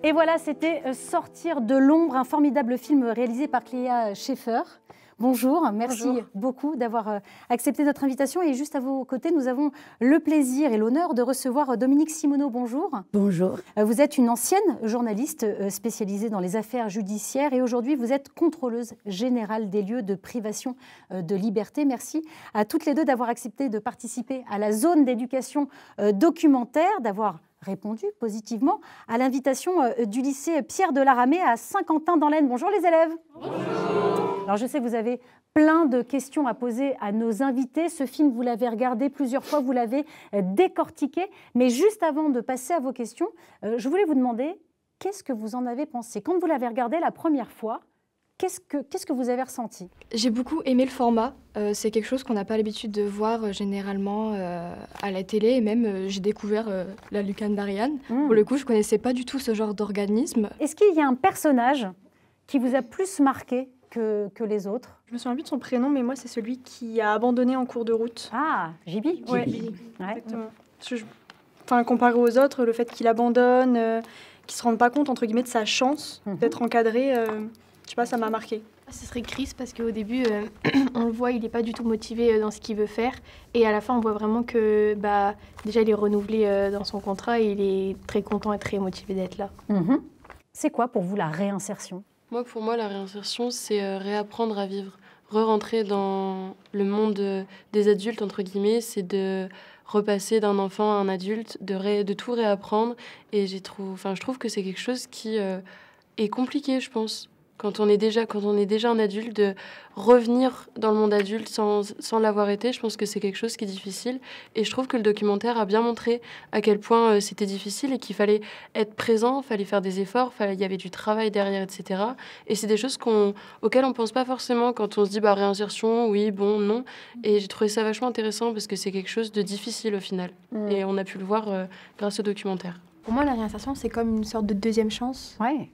Et voilà, c'était Sortir de l'ombre, un formidable film réalisé par Cléa Scheffer. Bonjour, merci beaucoup d'avoir accepté notre invitation. Et juste à vos côtés, nous avons le plaisir et l'honneur de recevoir Dominique Simoneau. Bonjour. Bonjour. Vous êtes une ancienne journaliste spécialisée dans les affaires judiciaires et aujourd'hui vous êtes contrôleuse générale des lieux de privation de liberté. Merci à toutes les deux d'avoir accepté de participer à la zone d'éducation documentaire, d'avoir répondu positivement à l'invitation du lycée Pierre de la Ramée à Saint-Quentin-dans-l'Aisne. Bonjour les élèves. Bonjour. Alors je sais que vous avez plein de questions à poser à nos invités. Ce film, vous l'avez regardé plusieurs fois, vous l'avez décortiqué. Mais juste avant de passer à vos questions, je voulais vous demander, qu'est-ce que vous en avez pensé? Quand vous l'avez regardé la première fois, qu'est-ce que vous avez ressenti? J'ai beaucoup aimé le format. C'est quelque chose qu'on n'a pas l'habitude de voir généralement à la télé. Et même, j'ai découvert la lucarne d'Ariane. Pour le coup, je ne connaissais pas du tout ce genre d'organisme. Est-ce qu'il y a un personnage qui vous a plus marqué que les autres? Je me souviens plus de son prénom, mais moi, c'est celui qui a abandonné en cours de route. Ah, Jibi. Ouais, exactement. Enfin, comparé aux autres, le fait qu'il abandonne, qu'il ne se rende pas compte, entre guillemets, de sa chance d'être encadré, je sais pas, ça m'a marqué. Ce serait Chris parce qu'au début, on le voit, il n'est pas du tout motivé dans ce qu'il veut faire. Et à la fin, on voit vraiment que déjà, il est renouvelé dans son contrat et il est très content et très motivé d'être là. C'est quoi pour vous la réinsertion? Pour moi, la réinsertion, c'est réapprendre à vivre. Re-rentrer dans le monde des adultes, entre guillemets, c'est de repasser d'un enfant à un adulte, de tout réapprendre. Et je trouve que c'est quelque chose qui est compliqué, je pense. Quand on est déjà un adulte, de revenir dans le monde adulte sans l'avoir été, je pense que c'est quelque chose qui est difficile. Et je trouve que le documentaire a bien montré à quel point c'était difficile et qu'il fallait être présent, il fallait faire des efforts, il y avait du travail derrière, etc. Et c'est des choses auxquelles on ne pense pas forcément quand on se dit réinsertion, oui, bon, non. Et j'ai trouvé ça vachement intéressant parce que c'est quelque chose de difficile au final. Et on a pu le voir grâce au documentaire. Pour moi, la réinsertion, c'est comme une sorte de deuxième chance. Ouais.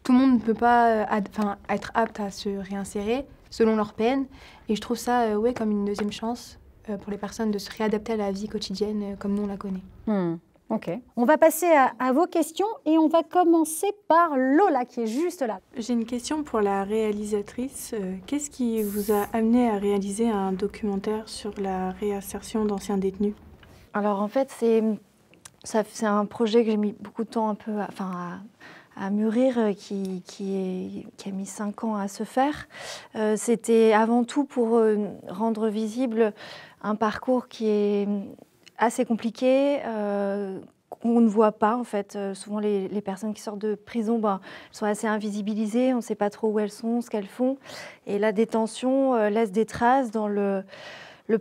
Tout le monde ne peut pas être apte à se réinsérer selon leur peine. Et je trouve ça comme une deuxième chance pour les personnes de se réadapter à la vie quotidienne comme nous on la connaît. Ok. On va passer à vos questions et on va commencer par Lola qui est juste là. J'ai une question pour la réalisatrice. Qu'est-ce qui vous a amené à réaliser un documentaire sur la réinsertion d'anciens détenus? Alors en fait, c'est un projet que j'ai mis beaucoup de temps à mûrir, qui a mis 5 ans à se faire. C'était avant tout pour rendre visible un parcours qui est assez compliqué, qu'on ne voit pas en fait. Souvent les personnes qui sortent de prison sont assez invisibilisées, on ne sait pas trop où elles sont, ce qu'elles font. Et la détention laisse des traces dans le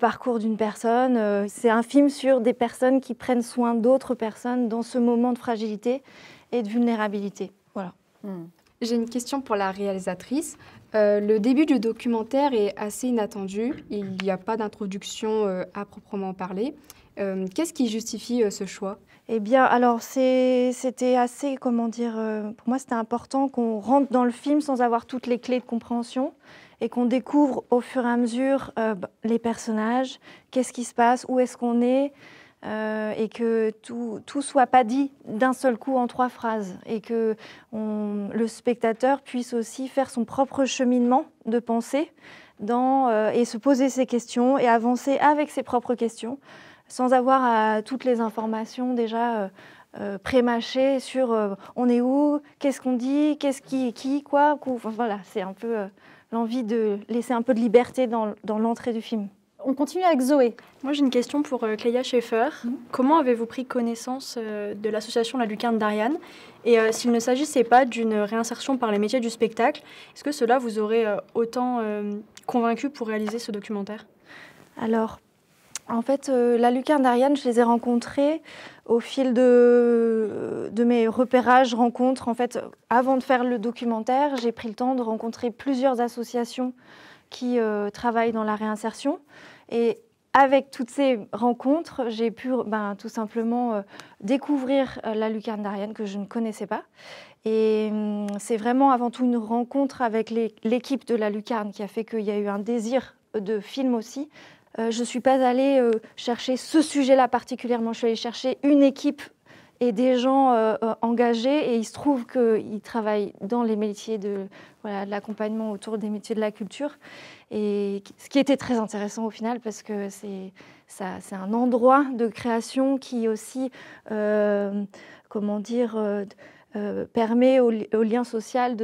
parcours d'une personne. C'est un film sur des personnes qui prennent soin d'autres personnes dans ce moment de fragilité et de vulnérabilité. Voilà. J'ai une question pour la réalisatrice. Le début du documentaire est assez inattendu. Il n'y a pas d'introduction à proprement parler. Qu'est-ce qui justifie ce choix? Eh bien, alors, c'était assez, pour moi, c'était important qu'on rentre dans le film sans avoir toutes les clés de compréhension et qu'on découvre au fur et à mesure les personnages, qu'est-ce qui se passe, où est-ce qu'on est, et que tout soit pas dit d'un seul coup en 3 phrases et que le spectateur puisse aussi faire son propre cheminement de pensée et se poser ses questions et avancer avec ses propres questions sans avoir toutes les informations déjà pré-mâchées sur on est où, qu'est-ce qu'on dit, qu'est-ce qui, quoi. Enfin, voilà, c'est un peu l'envie de laisser un peu de liberté dans l'entrée du film. On continue avec Zoé. Moi, j'ai une question pour Cléa Scheffer. Comment avez-vous pris connaissance de l'association La Lucarne d'Ariane? Et s'il ne s'agissait pas d'une réinsertion par les métiers du spectacle, est-ce que cela vous aurait autant convaincu pour réaliser ce documentaire? Alors, en fait, La Lucarne d'Ariane, je les ai rencontrés au fil de mes repérages, rencontres. En fait, avant de faire le documentaire, j'ai pris le temps de rencontrer plusieurs associations qui travaillent dans la réinsertion. Et avec toutes ces rencontres, j'ai pu tout simplement découvrir La Lucarne d'Ariane que je ne connaissais pas. Et c'est vraiment avant tout une rencontre avec l'équipe de La Lucarne qui a fait qu'il y a eu un désir de film aussi. Je ne suis pas allée chercher ce sujet-là particulièrement, je suis allée chercher une équipe et des gens engagés. Et il se trouve qu'ils travaillent dans les métiers de l'accompagnement autour des métiers de la culture. Et ce qui était très intéressant au final, parce que c'est un endroit de création qui aussi, permet au lien social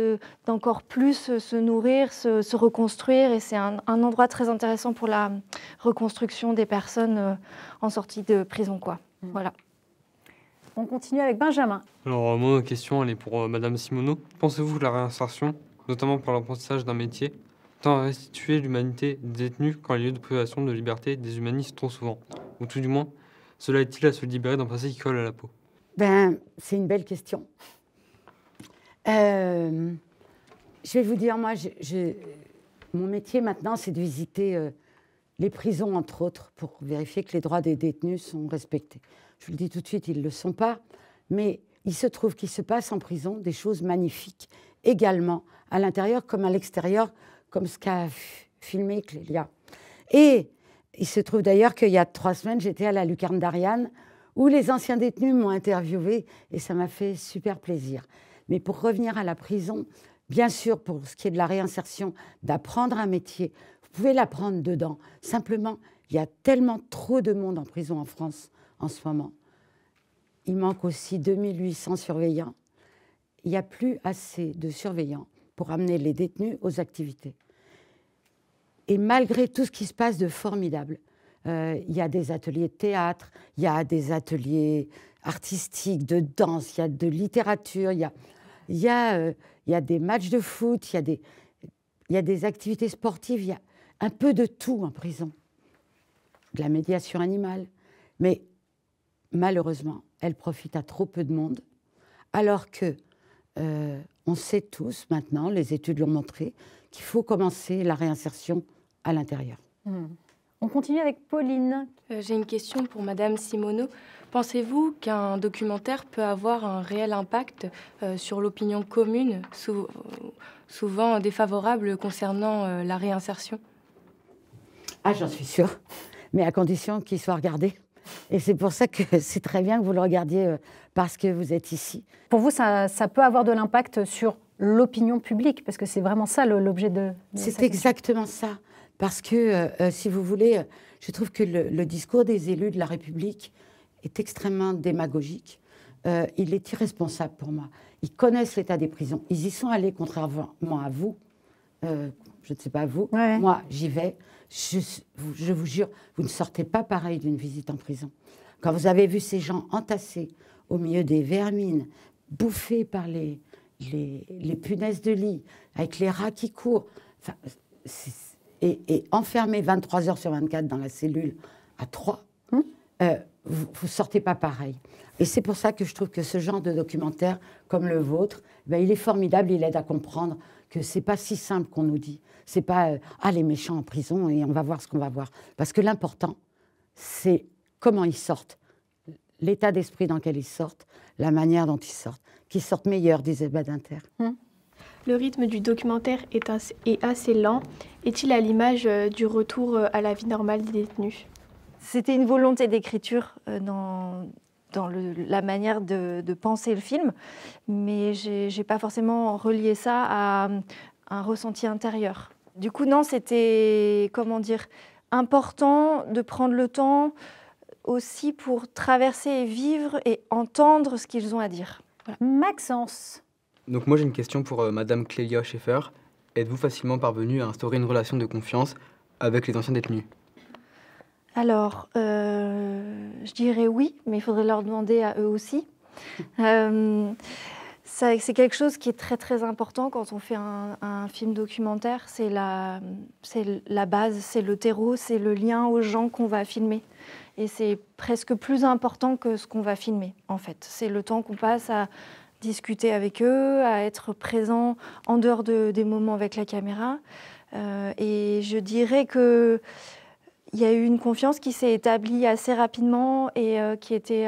d'encore plus se nourrir, se reconstruire. Et c'est un endroit très intéressant pour la reconstruction des personnes en sortie de prison, quoi. Voilà. On continue avec Benjamin. Alors, moi, ma question, elle est pour Madame Simoneau. Pensez-vous que la réinsertion, notamment par l'apprentissage d'un métier, tend à restituer l'humanité des détenus quand les lieux de privation de liberté déshumanisent trop souvent? Ou tout du moins, cela est-il à se libérer d'un passé qui colle à la peau? C'est une belle question. Je vais vous dire, moi, mon métier maintenant, c'est de visiter les prisons, entre autres, pour vérifier que les droits des détenus sont respectés. Je vous le dis tout de suite, ils ne le sont pas, mais il se trouve qu'il se passe en prison des choses magnifiques, également à l'intérieur comme à l'extérieur, comme ce qu'a filmé Clélia. Et il se trouve d'ailleurs qu'il y a 3 semaines, j'étais à la lucarne d'Ariane, où les anciens détenus m'ont interviewée, et ça m'a fait super plaisir. Mais pour revenir à la prison, bien sûr, pour ce qui est de la réinsertion, d'apprendre un métier, vous pouvez l'apprendre dedans. Simplement, il y a tellement trop de monde en prison en France en ce moment. Il manque aussi 2800 surveillants. Il n'y a plus assez de surveillants pour amener les détenus aux activités. Et malgré tout ce qui se passe de formidable, il y a des ateliers de théâtre, il y a des ateliers artistiques, de danse, il y a de littérature, il y a des matchs de foot, il y a des activités sportives, il y a un peu de tout en prison. De la médiation animale. Mais malheureusement, elle profite à trop peu de monde, alors que on sait tous maintenant, les études l'ont montré, qu'il faut commencer la réinsertion à l'intérieur. On continue avec Pauline. J'ai une question pour Madame Simoneau. Pensez-vous qu'un documentaire peut avoir un réel impact sur l'opinion commune, souvent défavorable concernant la réinsertion? Ah, j'en suis sûre, mais à condition qu'il soit regardé. Et c'est pour ça que c'est très bien que vous le regardiez parce que vous êtes ici. Pour vous, ça peut avoir de l'impact sur l'opinion publique, parce que c'est vraiment ça l'objet de C'est exactement ça. Parce que, si vous voulez, je trouve que le discours des élus de la République est extrêmement démagogique. Il est irresponsable pour moi. Ils connaissent l'état des prisons. Ils y sont allés, contrairement à vous. Je ne sais pas vous. Ouais. Moi, j'y vais. Je vous jure, vous ne sortez pas pareil d'une visite en prison. Quand vous avez vu ces gens entassés au milieu des vermines, bouffés par les punaises de lit, avec les rats qui courent, et enfermés 23 heures sur 24 dans la cellule à 3, vous ne sortez pas pareil. Et c'est pour ça que je trouve que ce genre de documentaire, comme le vôtre, il est formidable, il aide à comprendre que ce n'est pas si simple qu'on nous dit. Ce n'est pas les méchants en prison et on va voir ce qu'on va voir. Parce que l'important, c'est comment ils sortent, l'état d'esprit dans lequel ils sortent, la manière dont ils sortent, qu'ils sortent meilleurs, disait Badinter. Le rythme du documentaire est assez lent. Est-il à l'image du retour à la vie normale des détenus? C'était une volonté d'écriture dans la manière de penser le film, mais je n'ai pas forcément relié ça à un ressenti intérieur. Du coup, non, c'était, important de prendre le temps aussi pour traverser et vivre et entendre ce qu'ils ont à dire. Voilà. Maxence. Donc moi, j'ai une question pour Madame Clélia Schaeffer. Êtes-vous facilement parvenue à instaurer une relation de confiance avec les anciens détenus? Alors, je dirais oui, mais il faudrait leur demander à eux aussi. C'est quelque chose qui est très très important quand on fait un film documentaire. C'est la base, c'est le terreau, c'est le lien aux gens qu'on va filmer. Et c'est presque plus important que ce qu'on va filmer, en fait. C'est le temps qu'on passe à discuter avec eux, à être présent en dehors des moments avec la caméra. Et je dirais que il y a eu une confiance qui s'est établie assez rapidement et qui était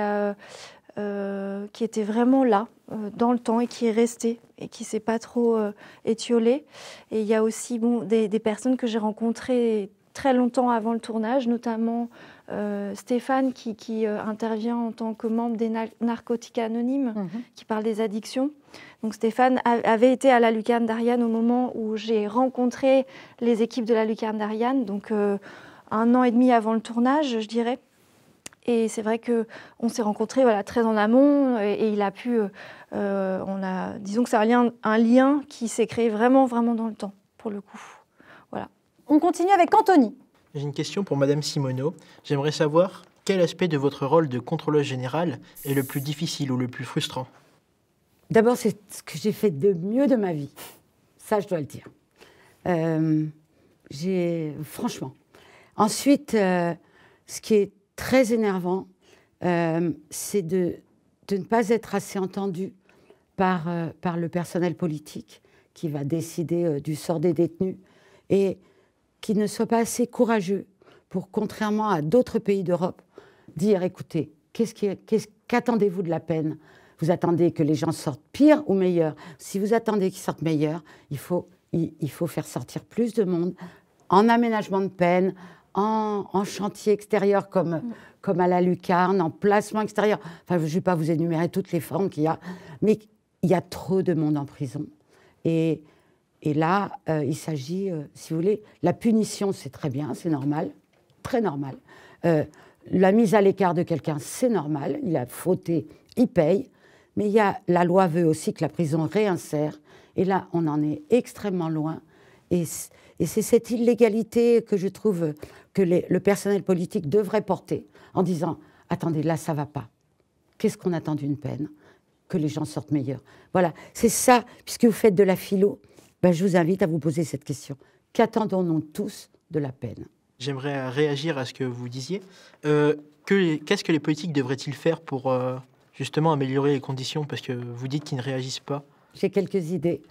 vraiment là, dans le temps, et qui est restée et qui ne s'est pas trop étiolée. Et il y a aussi des personnes que j'ai rencontrées très longtemps avant le tournage, notamment Stéphane qui intervient en tant que membre des Narcotiques Anonymes, qui parle des addictions. Donc Stéphane avait été à la Lucarne d'Ariane au moment où j'ai rencontré les équipes de la Lucarne d'Ariane, donc 1 an et demi avant le tournage, je dirais. Et c'est vrai qu'on s'est rencontrés très en amont et il a pu... disons que c'est un lien qui s'est créé vraiment, vraiment dans le temps, pour le coup. Voilà. On continue avec Anthony. J'ai une question pour Madame Simoneau. J'aimerais savoir quel aspect de votre rôle de contrôleuse générale est le plus difficile ou le plus frustrant? D'abord, c'est ce que j'ai fait de mieux de ma vie. Ça, je dois le dire. Franchement. Ensuite, ce qui est très énervant, c'est de ne pas être assez entendu par le personnel politique qui va décider du sort des détenus et qui ne soit pas assez courageux pour, contrairement à d'autres pays d'Europe, dire, écoutez, qu'attendez-vous de la peine? Vous attendez que les gens sortent pire ou meilleur? Si vous attendez qu'ils sortent meilleur, il faut faire sortir plus de monde en aménagement de peine, en chantier extérieur comme à la Lucarne, en placement extérieur. Enfin, je ne vais pas vous énumérer toutes les formes qu'il y a, mais il y a trop de monde en prison. Et là, il s'agit, si vous voulez, la punition, c'est très bien, c'est normal, très normal. La mise à l'écart de quelqu'un, c'est normal, il a fauté, il paye. Mais la loi veut aussi que la prison réinsère. Et là, on en est extrêmement loin. Et c'est cette illégalité que je trouve que le personnel politique devrait porter en disant « Attendez, là, ça ne va pas. Qu'est-ce qu'on attend d'une peine? Que les gens sortent meilleurs. » Voilà, c'est ça. Puisque vous faites de la philo, je vous invite à vous poser cette question. Qu'attendons-nous tous de la peine? J'aimerais réagir à ce que vous disiez. Qu'est-ce que les politiques devraient-ils faire pour justement améliorer les conditions? Parce que vous dites qu'ils ne réagissent pas. J'ai quelques idées.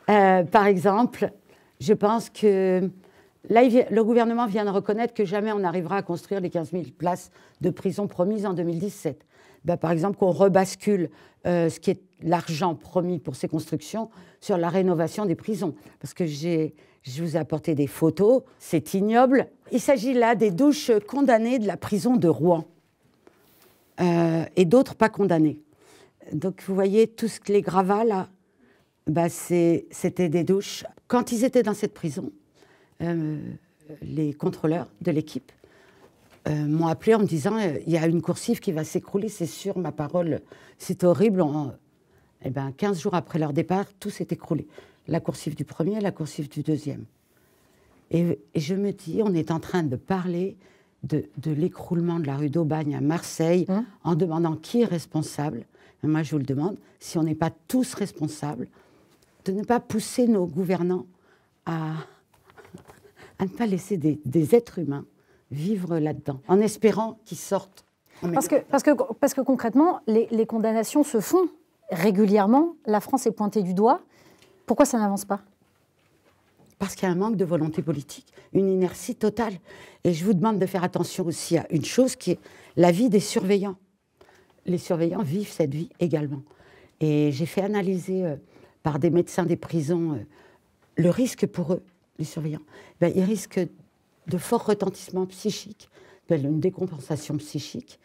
Par exemple, je pense que là, le gouvernement vient de reconnaître que jamais on n'arrivera à construire les 15 000 places de prison promises en 2017. Par exemple, qu'on rebascule ce qui est l'argent promis pour ces constructions sur la rénovation des prisons. Parce que je vous ai apporté des photos, c'est ignoble. Il s'agit là des douches condamnées de la prison de Rouen et d'autres pas condamnées. Donc vous voyez, tous les gravats là, c'était des douches. Quand ils étaient dans cette prison, les contrôleurs de l'équipe m'ont appelé en me disant il y a une coursive qui va s'écrouler, c'est sûr, ma parole, c'est horrible. 15 jours après leur départ, tout s'est écroulé. La coursive du premier, la coursive du deuxième. Et je me dis, on est en train de parler de l'écroulement de la rue d'Aubagne à Marseille en demandant qui est responsable. Et moi, je vous le demande, si on n'est pas tous responsables, de ne pas pousser nos gouvernants à ne pas laisser des êtres humains vivre là-dedans, en espérant qu'ils sortent. Parce que concrètement, les condamnations se font régulièrement. La France est pointée du doigt. Pourquoi ça n'avance pas? Parce qu'il y a un manque de volonté politique, une inertie totale. Et je vous demande de faire attention aussi à une chose qui est la vie des surveillants. Les surveillants vivent cette vie également. Et j'ai fait analyser par des médecins des prisons le risque pour eux, les surveillants. Ils risquent de forts retentissements psychiques, une décompensation psychique,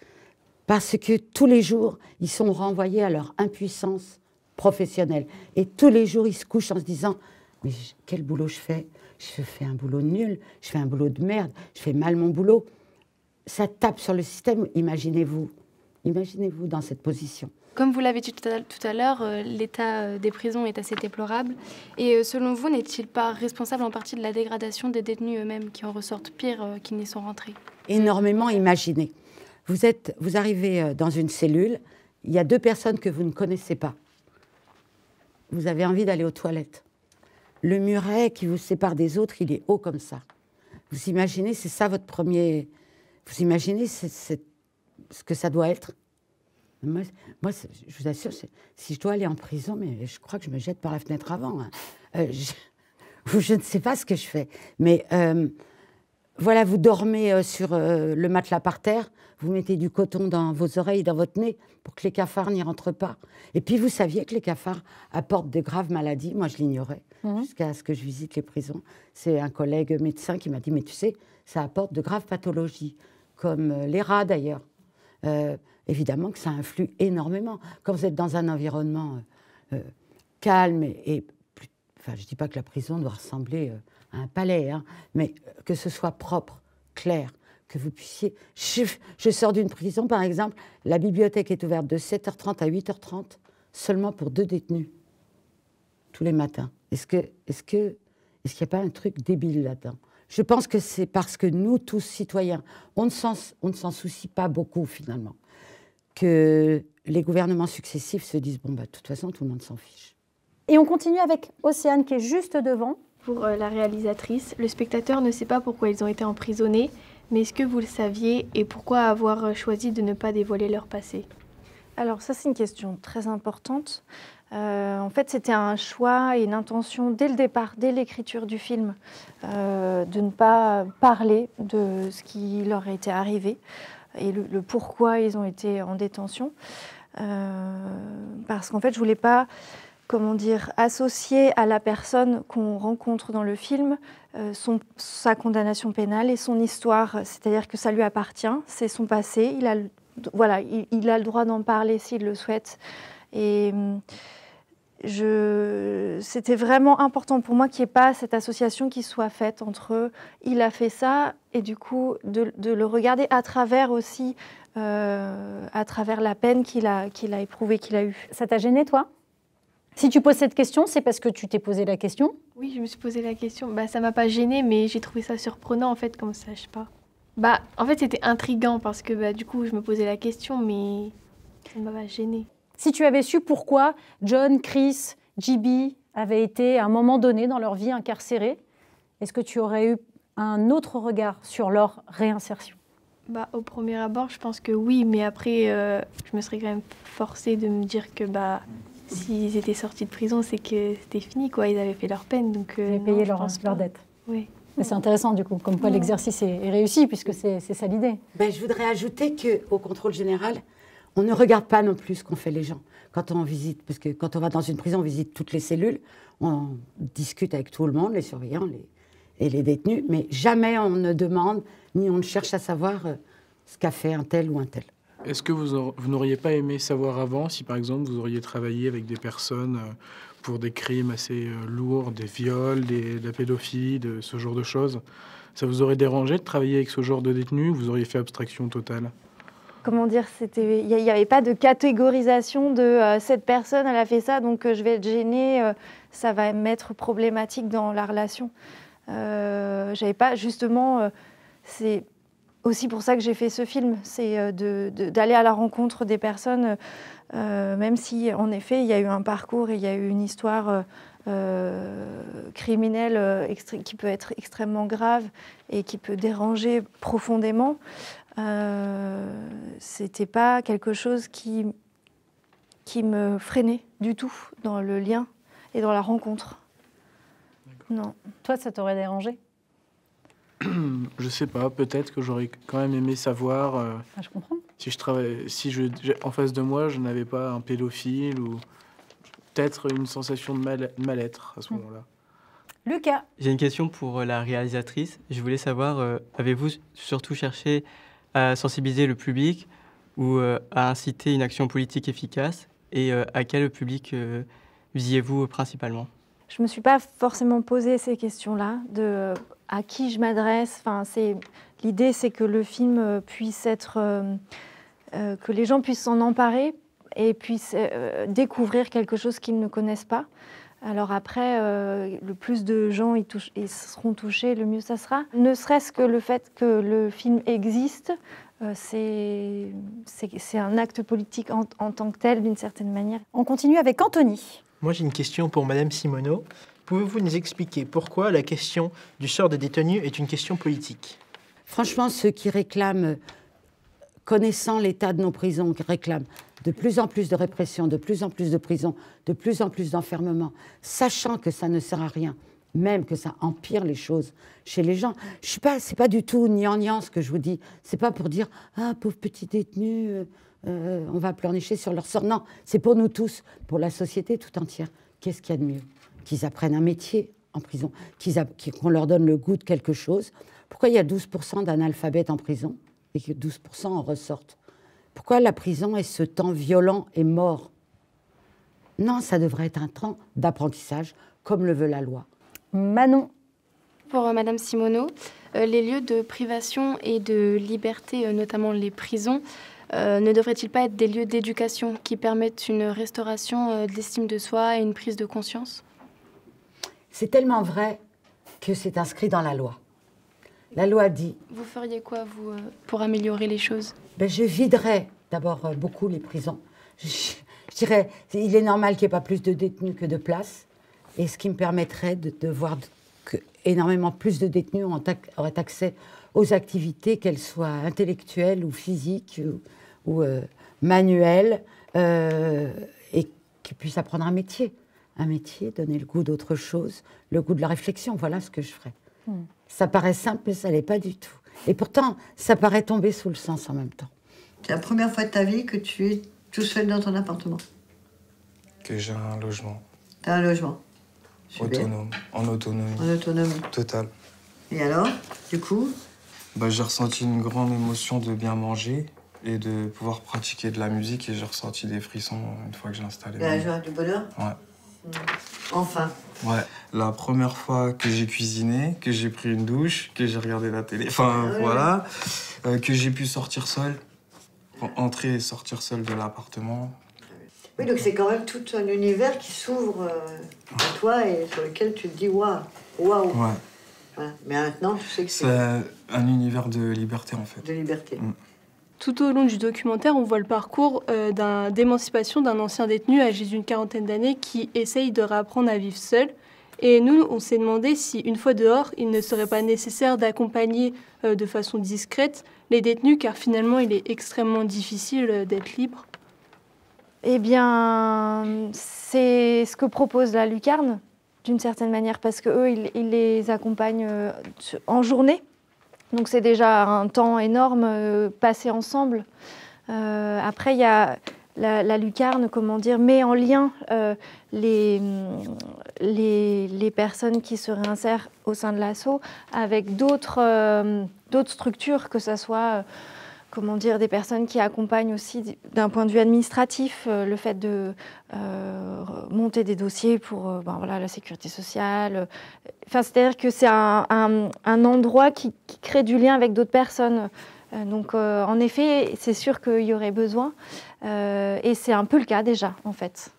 parce que tous les jours, ils sont renvoyés à leur impuissance professionnelle. Et tous les jours, ils se couchent en se disant « Mais quel boulot je fais? Je fais un boulot nul, je fais un boulot de merde, je fais mal mon boulot. » Ça tape sur le système, imaginez-vous dans cette position. Comme vous l'avez dit tout à l'heure, l'état des prisons est assez déplorable. Et selon vous, n'est-il pas responsable en partie de la dégradation des détenus eux-mêmes qui en ressortent pire qu'ils n'y sont rentrés? Énormément, imaginez. Vous arrivez dans une cellule, il y a 2 personnes que vous ne connaissez pas. Vous avez envie d'aller aux toilettes. Le muret qui vous sépare des autres, il est haut comme ça. Vous imaginez, c'est ça votre premier... Vous imaginez ce que ça doit être? Moi, je vous assure, si je dois aller en prison, mais je crois que je me jette par la fenêtre avant. Je ne sais pas ce que je fais. Mais voilà, vous dormez sur le matelas par terre, vous mettez du coton dans vos oreilles, dans votre nez, pour que les cafards n'y rentrent pas. Et puis, vous saviez que les cafards apportent de graves maladies. Moi, je l'ignorais, jusqu'à ce que je visite les prisons. C'est un collègue médecin qui m'a dit, mais tu sais, ça apporte de graves pathologies, comme les rats d'ailleurs. Évidemment que ça influe énormément. Quand vous êtes dans un environnement calme enfin, je ne dis pas que la prison doit ressembler à un palais, hein, mais que ce soit propre, clair, que vous puissiez... Je sors d'une prison, par exemple, la bibliothèque est ouverte de 7h30 à 8h30, seulement pour 2 détenus, tous les matins. Est-ce qu'il n'y a pas un truc débile là-dedans? Je pense que c'est parce que nous, tous citoyens, on ne s'en soucie pas beaucoup, finalement, que les gouvernements successifs se disent, bon, bah, de toute façon, tout le monde s'en fiche. Et on continue avec Océane, qui est juste devant. Pour la réalisatrice, le spectateur ne sait pas pourquoi ils ont été emprisonnés, mais est-ce que vous le saviez et pourquoi avoir choisi de ne pas dévoiler leur passé? Alors ça, c'est une question très importante. En fait, c'était un choix et une intention dès le départ, dès l'écriture du film, de ne pas parler de ce qui leur était arrivé et le pourquoi ils ont été en détention. Parce qu'en fait, je ne voulais pas, comment dire, associer à la personne qu'on rencontre dans le film sa condamnation pénale et son histoire. C'est-à-dire que ça lui appartient, c'est son passé, il a le droit d'en parler s'il le souhaite. Et c'était vraiment important pour moi qu'il n'y ait pas cette association qui soit faite entre il a fait ça et du coup de le regarder à travers aussi, à travers la peine qu'il a éprouvée, qu'il a eue. Ça t'a gêné, toi? Si tu poses cette question, c'est parce que tu t'es posé la question? Oui, je me suis posé la question. Bah, ça m'a pas gênée, mais j'ai trouvé ça surprenant, en fait, comme ça, je sais pas. Bah, en fait, c'était intriguant parce que, bah, du coup, je me posais la question, mais ça ne m'a pas gênée. Si tu avais su pourquoi John, Chris, JB avaient été, à un moment donné dans leur vie, incarcérés, est-ce que tu aurais eu un autre regard sur leur réinsertion? Bah, au premier abord, je pense que oui, mais après, je me serais quand même forcée de me dire que, bah, s'ils étaient sortis de prison, c'est que c'était fini, quoi. Ils avaient fait leur peine, donc... Ils avaient payé leur dette. Oui. Mais c'est intéressant, du coup, comme quoi l'exercice est réussi, puisque c'est ça l'idée. Ben, je voudrais ajouter qu'au contrôle général, on ne regarde pas non plus ce qu'ont fait les gens. Quand on visite, parce que quand on va dans une prison, on visite toutes les cellules, on discute avec tout le monde, les surveillants et les détenus, mais jamais on ne demande, ni on ne cherche à savoir ce qu'a fait un tel ou un tel. Est-ce que vous n'auriez pas aimé savoir avant si, par exemple, vous auriez travaillé avec des personnes pour des crimes assez lourds, des viols, de la pédophilie, de ce genre de choses? Ça vous aurait dérangé de travailler avec ce genre de détenus ou vous auriez fait abstraction totale? Comment dire, il n'y avait pas de catégorisation de cette personne, elle a fait ça, donc je vais être gênée, ça va m'être problématique dans la relation. J'avais pas, justement, c'est aussi pour ça que j'ai fait ce film, c'est d'aller à la rencontre des personnes, même si en effet il y a eu un parcours et il y a eu une histoire criminelle qui peut être extrêmement grave et qui peut déranger profondément. C'était pas quelque chose qui me freinait du tout dans le lien et dans la rencontre. Non. Toi, ça t'aurait dérangé? Je sais pas, peut-être que j'aurais quand même aimé savoir je comprends. si en face de moi je n'avais pas un pédophile ou peut-être une sensation de mal-être à ce moment-là. Lucas. J'ai une question pour la réalisatrice. Je voulais savoir, avez-vous surtout cherché à sensibiliser le public ou à inciter une action politique efficace? Et à quel public visiez-vous principalement? Je ne me suis pas forcément posé ces questions-là, de à qui je m'adresse. Enfin, l'idée, c'est que le film puisse être... que les gens puissent s'en emparer et puissent découvrir quelque chose qu'ils ne connaissent pas. Alors après, le plus de gens ils seront touchés, le mieux ça sera. Ne serait-ce que le fait que le film existe, c'est un acte politique en tant que tel, d'une certaine manière. On continue avec Anthony. Moi, j'ai une question pour Madame Simoneau. Pouvez-vous nous expliquer pourquoi la question du sort des détenus est une question politique? Franchement, ceux qui réclament, connaissant l'état de nos prisons, qui réclament de plus en plus de répression, de plus en plus de prisons, de plus en plus d'enfermement, sachant que ça ne sert à rien, même que ça empire les choses chez les gens. C'est pas du tout gnangnan ce que je vous dis. C'est pas pour dire « Ah, pauvre petit détenu, on va pleurnicher sur leur sort ». Non, c'est pour nous tous, pour la société tout entière. Qu'est-ce qu'il y a de mieux? Qu'ils apprennent un métier en prison, qu'on leur donne le goût de quelque chose. Pourquoi il y a 12% d'analphabètes en prison et que 12% en ressortent? Pourquoi la prison est ce temps violent et mort? Non, ça devrait être un temps d'apprentissage, comme le veut la loi. Manon. Pour Madame Simoneau, les lieux de privation et de liberté, notamment les prisons, ne devraient-ils pas être des lieux d'éducation qui permettent une restauration de l'estime de soi et une prise de conscience? C'est tellement vrai que c'est inscrit dans la loi. La loi dit... Vous feriez quoi, vous, pour améliorer les choses? Je viderais d'abord beaucoup les prisons. Je dirais, il est normal qu'il n'y ait pas plus de détenus que de places, et ce qui me permettrait de voir que énormément plus de détenus auraient accès aux activités, qu'elles soient intellectuelles ou physiques ou manuelles, et qu'ils puissent apprendre un métier, donner le goût d'autre chose, le goût de la réflexion. Voilà ce que je ferais. Ça paraît simple, mais ça ne l'est pas du tout. Et pourtant, ça paraît tomber sous le sens en même temps. C'est la première fois de ta vie que tu es tout seul dans ton appartement? Que j'ai un logement. T'as un logement? Autonome, en autonomie. En autonomie. Totale. Et alors, du coup? J'ai ressenti une grande émotion de bien manger et de pouvoir pratiquer de la musique, et j'ai ressenti des frissons une fois que j'ai installé. La joie, du bonheur? Ouais. Enfin. Ouais. La première fois que j'ai cuisiné, que j'ai pris une douche, que j'ai regardé la télé, voilà, que j'ai pu sortir seul, entrer et sortir seul de l'appartement. Oui, donc c'est quand même tout un univers qui s'ouvre à toi et sur lequel tu te dis waouh. Ouais. Voilà. Mais maintenant, tu sais que c'est un univers de liberté, en fait. De liberté. Tout au long du documentaire, on voit le parcours d'émancipation d'un ancien détenu âgé d'une quarantaine d'années qui essaye de réapprendre à vivre seul. Et nous, on s'est demandé si, une fois dehors, il ne serait pas nécessaire d'accompagner de façon discrète les détenus, car finalement, il est extrêmement difficile d'être libre. Eh bien, c'est ce que propose la lucarne, d'une certaine manière, parce qu'eux, ils les accompagnent en journée. Donc c'est déjà un temps énorme passé ensemble. Après, il y a la lucarne, met en lien les personnes qui se réinsèrent au sein de l'asso avec d'autres structures, que ce soit des personnes qui accompagnent aussi d'un point de vue administratif le fait de monter des dossiers pour la sécurité sociale. C'est-à-dire que c'est un endroit qui crée du lien avec d'autres personnes. Donc, en effet, c'est sûr qu'il y aurait besoin. Et c'est un peu le cas déjà, en fait.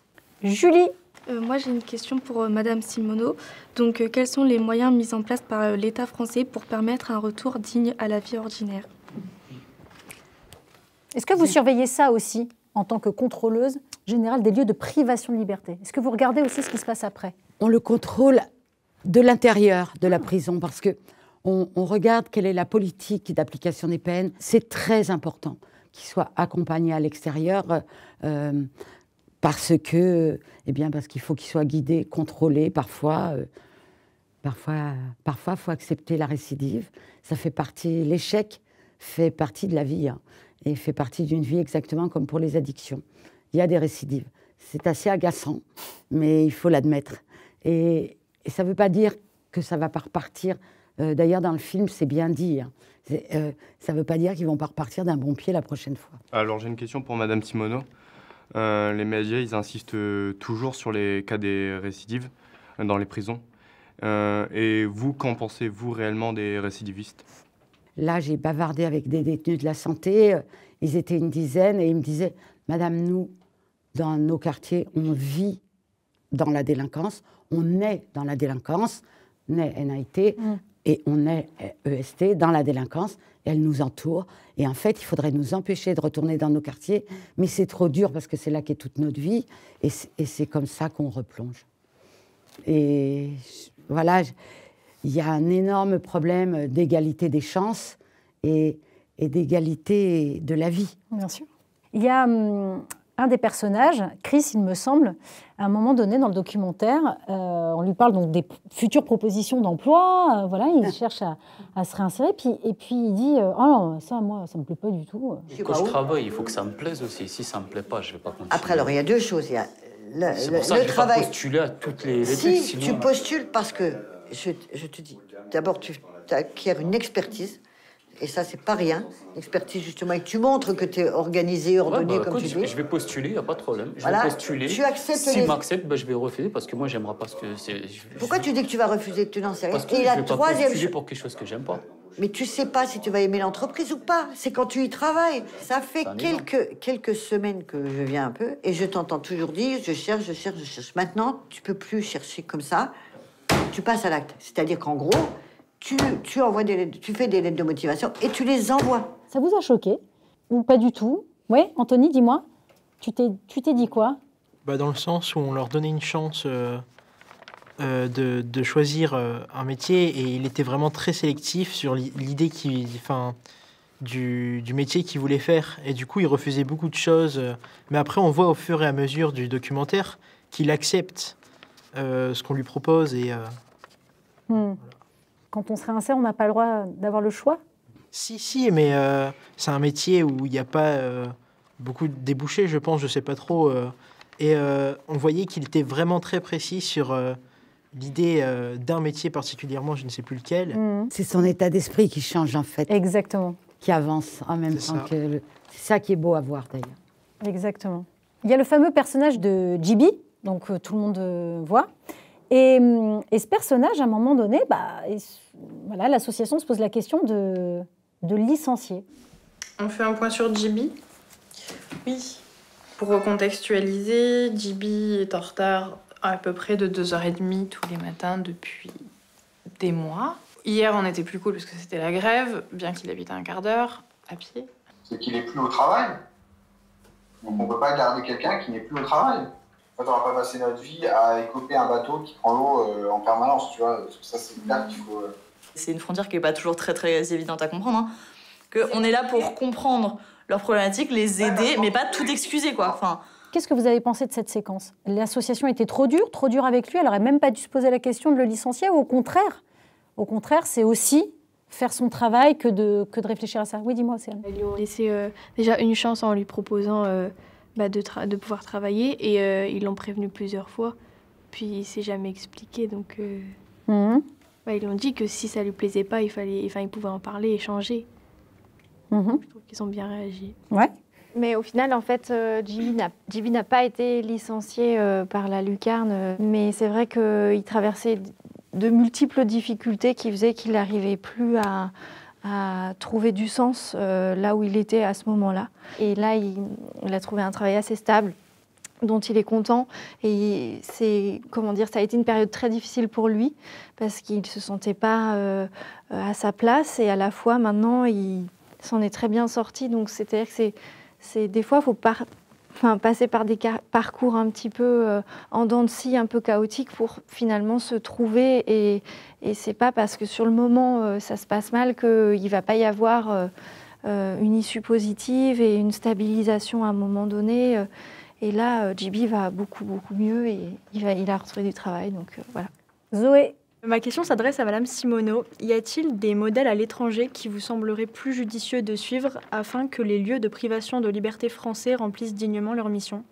Julie. Moi, j'ai une question pour Madame Simoneau. Donc, quels sont les moyens mis en place par l'État français pour permettre un retour digne à la vie ordinaire? Est-ce que vous surveillez ça aussi, en tant que contrôleuse générale des lieux de privation de liberté? Est-ce que vous regardez aussi ce qui se passe après? On le contrôle de l'intérieur de la prison, parce qu'on regarde quelle est la politique d'application des peines. C'est très important qu'il soit accompagné à l'extérieur, parce qu'il faut qu'il soit guidé, contrôlé. Parfois, faut accepter la récidive. Ça fait partie, l'échec fait partie de la vie, et fait partie d'une vie exactement comme pour les addictions. Il y a des récidives. C'est assez agaçant, mais il faut l'admettre. Et ça ne veut pas dire que ça ne va pas repartir. D'ailleurs, dans le film, c'est bien dit. Ça ne veut pas dire qu'ils ne vont pas repartir d'un bon pied la prochaine fois. Alors, j'ai une question pour Madame Simoneau. Les médias, ils insistent toujours sur les cas des récidives dans les prisons. Et vous, qu'en pensez-vous réellement des récidivistes? Là, j'ai bavardé avec des détenus de la santé. Ils étaient une dizaine et ils me disaient « Madame, nous, dans nos quartiers, on vit dans la délinquance, on est dans la délinquance, NAIT, et on est EST dans la délinquance, et elle nous entoure. Et en fait, il faudrait nous empêcher de retourner dans nos quartiers, mais c'est trop dur parce que c'est là qu'est toute notre vie, et c'est comme ça qu'on replonge. » Et voilà, il y a un énorme problème d'égalité des chances et d'égalité de la vie. Bien sûr. Il y a un des personnages, Chris, il me semble, à un moment donné dans le documentaire, on lui parle donc des futures propositions d'emploi. Voilà, il cherche à se réinsérer. Et puis il dit oh non, ça, moi, ça me plaît pas du tout. Quand je travaille, il faut que ça me plaise aussi. Si ça me plaît pas, je vais pas continuer. Après, alors il y a deux choses. Il y a c'est pour ça que je vais pas postuler à toutes les si trucs, sinon... tu postules parce que je te dis, d'abord tu acquiers une expertise. Et ça, c'est pas rien. L'expertise, justement, et que tu montres que tu es organisé, ordonné, comme tu dis. Je vais postuler, il n'y a pas de problème. Voilà. Je vais postuler. Tu acceptes S'ils m'acceptent, je vais refuser parce que moi, j'aimerais pas ce que c'est. Pourquoi tu dis que tu vas refuser? Tu n'en sais rien. Parce que je vais pas postuler pour quelque chose que j'aime pas. Mais tu sais pas si tu vas aimer l'entreprise ou pas. C'est quand tu y travailles. Ça fait quelques semaines que je viens un peu et je t'entends toujours dire je cherche. Maintenant, tu peux plus chercher comme ça. Tu passes à l'acte. C'est-à-dire qu'en gros, tu envoies des lettres, tu fais des lettres de motivation et tu les envoies. Ça vous a choqué ou pas du tout? Oui, Anthony, dis-moi. Tu t'es dit quoi? Dans le sens où on leur donnait une chance de choisir un métier et il était vraiment très sélectif sur l'idée du métier qu'il voulait faire. Et du coup, il refusait beaucoup de choses. Mais après, on voit au fur et à mesure du documentaire qu'il accepte ce qu'on lui propose. Et, voilà. Quand on se réinsère, on n'a pas le droit d'avoir le choix? Si, mais c'est un métier où il n'y a pas beaucoup de débouchés, je pense, je ne sais pas trop. Et on voyait qu'il était vraiment très précis sur l'idée d'un métier particulièrement, je ne sais plus lequel. C'est son état d'esprit qui change, en fait. Exactement. Qui avance en même temps que... C'est ça qui est beau à voir, d'ailleurs. Exactement. Il y a le fameux personnage de JB, donc tout le monde voit. Et ce personnage, à un moment donné, voilà, l'association se pose la question de licencier. On fait un point sur JB. Oui. Pour recontextualiser, JB est en retard à peu près de 2h30 tous les matins depuis des mois. Hier, on était plus cool parce que c'était la grève, bien qu'il habite à un quart d'heure, à pied. C'est qu'il n'est plus au travail. Donc on ne peut pas garder quelqu'un qui n'est plus au travail. En fait, on va pas passer notre vie à écoper un bateau qui prend l'eau en permanence, tu vois. Ça, c'est clair qu'il faut... C'est une frontière qui n'est pas toujours très évidente à comprendre. Hein. Qu'on est là pour comprendre leurs problématiques, les aider, mais pas tout excuser, quoi. Enfin... Qu'est-ce que vous avez pensé de cette séquence? L'association était trop dure avec lui, elle n'aurait même pas dû se poser la question de le licencier, ou au contraire? Au contraire, c'est aussi faire son travail que de réfléchir à ça. Oui, dis-moi, Océane. Ils lui ont laissé déjà une chance en lui proposant... de pouvoir travailler et ils l'ont prévenu plusieurs fois, puis il s'est jamais expliqué, donc ils lui ont dit que si ça lui plaisait pas, il pouvait en parler, échanger. Je trouve qu'ils ont bien réagi. Ouais. Mais au final, en fait, JB n'a pas été licencié par la lucarne, mais c'est vrai qu'il traversait de multiples difficultés qui faisaient qu'il n'arrivait plus à trouver du sens là où il était à ce moment-là. Et là, il a trouvé un travail assez stable, dont il est content. Et ça a été une période très difficile pour lui, parce qu'il ne se sentait pas à sa place. Et à la fois, maintenant, il s'en est très bien sorti. Donc, c'est-à-dire que des fois, il faut passer par des parcours un petit peu en dents de scie, un peu chaotiques pour finalement se trouver. Et c'est pas parce que sur le moment, ça se passe mal qu'il ne va pas y avoir une issue positive et une stabilisation à un moment donné. Et là, JB va beaucoup mieux et il a retrouvé du travail. Donc voilà. Zoé. Ma question s'adresse à Madame Simoneau. Y a-t-il des modèles à l'étranger qui vous sembleraient plus judicieux de suivre afin que les lieux de privation de liberté français remplissent dignement leur mission?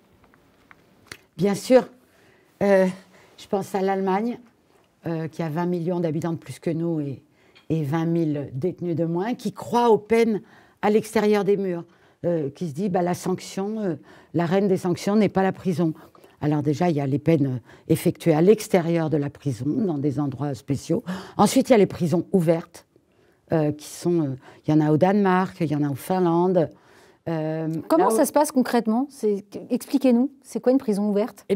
Bien sûr. Je pense à l'Allemagne, qui a 20 millions d'habitants de plus que nous et 20 000 détenus de moins, qui croit aux peines à l'extérieur des murs, qui se dit la sanction, la reine des sanctions n'est pas la prison. Alors déjà, il y a les peines effectuées à l'extérieur de la prison, dans des endroits spéciaux. Ensuite, il y a les prisons ouvertes, qui sont... il y en a au Danemark, il y en a en Finlande. Comment ça se passe concrètement? Expliquez-nous, c'est quoi une prison ouverte?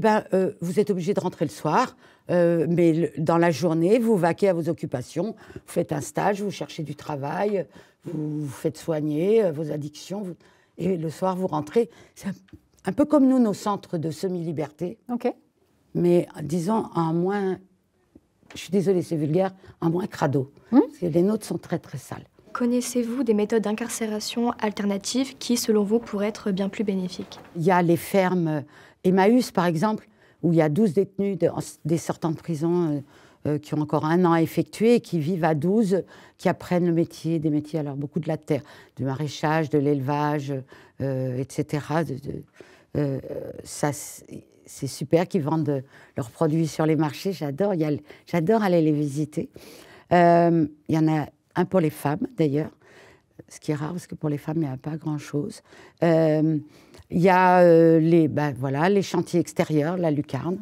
Vous êtes obligé de rentrer le soir, mais dans la journée, vous vaquez à vos occupations, vous faites un stage, vous cherchez du travail, vous vous faites soigner vos addictions, et le soir, vous rentrez. C'est un peu comme nous, nos centres de semi-liberté. OK. Mais disons en moins, je suis désolée, c'est vulgaire, en moins crado. Parce que les nôtres sont très, très sales. Connaissez-vous des méthodes d'incarcération alternatives qui, selon vous, pourraient être bien plus bénéfiques? Il y a les fermes Emmaüs, par exemple, où il y a 12 détenus des sortants de prison qui ont encore 1 an à effectuer, et qui vivent à 12, qui apprennent le métier, des métiers, alors beaucoup de la terre, du maraîchage, de l'élevage, etc. Ça, c'est super qu'ils vendent leurs produits sur les marchés, j'adore aller les visiter. Il y en a un pour les femmes, d'ailleurs, ce qui est rare, parce que pour les femmes, il n'y a pas grand-chose. Il y a les chantiers extérieurs, la lucarne.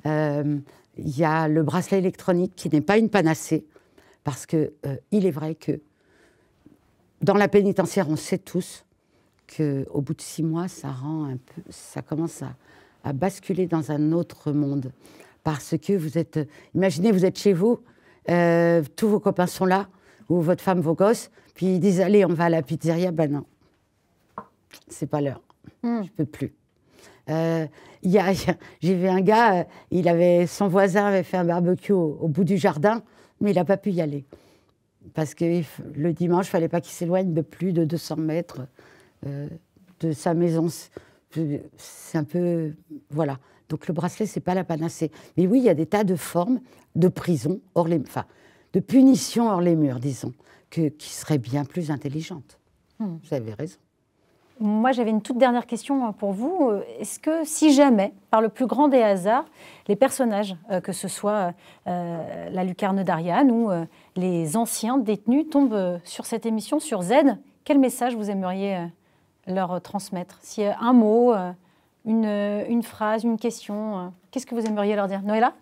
Il y a le bracelet électronique, qui n'est pas une panacée, parce qu'il est vrai que dans la pénitentiaire, on sait tous qu'au bout de 6 mois, ça commence à basculer dans un autre monde. Parce que imaginez, vous êtes chez vous, tous vos copains sont là, ou votre femme, vos gosses, puis ils disent, allez, on va à la pizzeria. Ben non, c'est pas l'heure, je peux plus. J'ai vu un gars, son voisin avait fait un barbecue au bout du jardin, mais il n'a pas pu y aller. Parce que le dimanche, il ne fallait pas qu'il s'éloigne de plus de 200 mètres de sa maison. C'est un peu... Voilà. Donc le bracelet, ce n'est pas la panacée. Mais oui, il y a des tas de formes de prison, de punition hors les murs, disons, qui seraient bien plus intelligentes. Vous avez raison. Moi, j'avais une toute dernière question pour vous. Est-ce que, si jamais, par le plus grand des hasards, les personnages, que ce soit la lucarne d'Ariane ou les anciens détenus, tombent sur cette émission, sur Z, quel message vous aimeriez leur transmettre? Si un mot, une phrase, une question, qu'est-ce que vous aimeriez leur dire? Noëlla?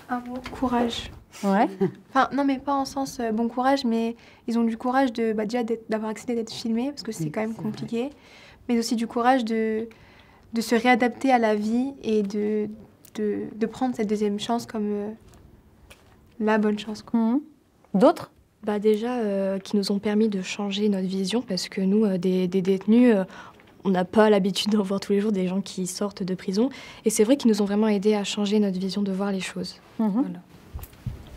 Un mot, courage. Ouais. Enfin, non, mais pas en sens bon courage, mais ils ont du courage déjà d'avoir accepté d'être filmés, parce que c'est quand même compliqué, mais aussi du courage de se réadapter à la vie et de prendre cette deuxième chance comme la bonne chance. D'autres? Déjà, qui nous ont permis de changer notre vision, parce que nous, des détenus, on n'a pas l'habitude d'en voir tous les jours des gens qui sortent de prison. Et c'est vrai qu'ils nous ont vraiment aidés à changer notre vision de voir les choses. Voilà.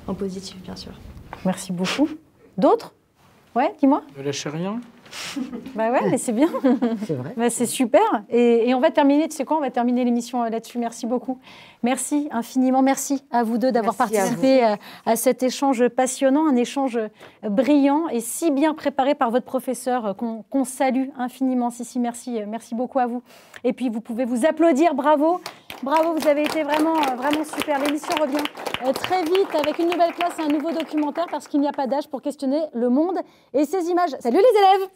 En positif, bien sûr. Merci beaucoup. D'autres? Ouais, dis-moi. Ne lâchez rien. Bah ouais, mais c'est bien. C'est vrai. Bah c'est super. Et on va terminer, tu sais quoi, on va terminer l'émission là-dessus. Merci beaucoup. Merci infiniment. Merci à vous deux d'avoir participé à cet échange passionnant, un échange brillant et si bien préparé par votre professeur qu'on salue infiniment. Si, merci. Merci beaucoup à vous. Et puis, vous pouvez vous applaudir. Bravo. Bravo, vous avez été vraiment super. L'émission revient très vite avec une nouvelle classe et un nouveau documentaire parce qu'il n'y a pas d'âge pour questionner le monde et ses images. Salut les élèves!